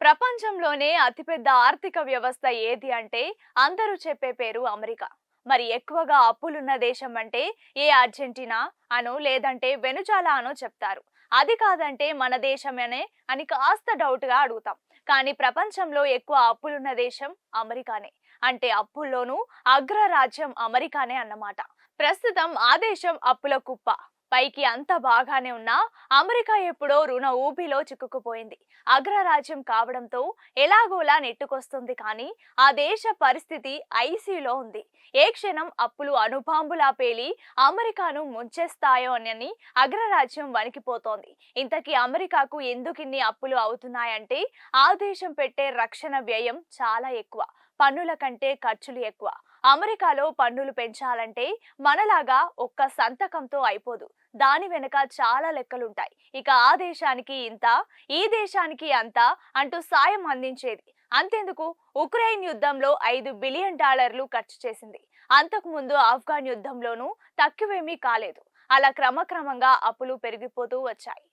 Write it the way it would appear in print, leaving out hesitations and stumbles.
ప్రపంచంలోనే అతిపెద్ద ఆర్థిక వ్యవస్థ ఏది అంటే అందరూ చెప్పే పేరు అమెరికా. మరి ఎక్కువగా అప్పులున్న దేశం అంటే ఏ అర్జెంటీనా అనో లేదంటే వెనుజులా అనో చెప్తారు. అది కాదంటే మన దేశమేనే అని కాస్త డౌట్‌గా అడుగుతాం. కానీ ప్రపంచంలో ఎక్కువ అప్పులున్న దేశం అమెరికానే. అంటే అప్పుల్లోనూ అగ్రరాజ్యం అమెరికానే అన్నమాట. ప్రస్తుతం ఆ దేశం అప్పుల కుప్ప. పైకి అంత బాగానే ఉన్నా అమెరికా ఎప్పుడో రుణ ఊబిలో చిక్కుకుపోయింది. అగ్రరాజ్యం కావడంతో ఎలాగోలా నెట్టుకొస్తుంది, కానీ ఆ దేశ పరిస్థితి ఐసీలో ఉంది. ఏ క్షణం అప్పులు అణుబాంబులా పేలి అమెరికాను ముంచేస్తాయో అని అగ్రరాజ్యం వణికిపోతోంది. ఇంతకీ అమెరికాకు ఎందుకిన్ని అప్పులు అవుతున్నాయంటే ఆ దేశం పెట్టే రక్షణ వ్యయం చాలా ఎక్కువ. పన్నుల కంటే ఖర్చులు ఎక్కువ. అమెరికాలో పన్నులు పెంచాలంటే మనలాగా ఒక్క సంతకంతో అయిపోదు. దాని వెనుక చాలా లెక్కలుంటాయి. ఇక ఆ దేశానికి ఇంత, ఈ దేశానికి అంత అంటూ సాయం అందించేది. అంతెందుకు, ఉక్రెయిన్ యుద్ధంలో $5 బిలియన్ ఖర్చు చేసింది. అంతకుముందు ఆఫ్ఘాన్ యుద్ధంలోనూ తక్కువేమీ కాలేదు. అలా క్రమక్రమంగా అప్పులు పెరిగిపోతూ వచ్చాయి.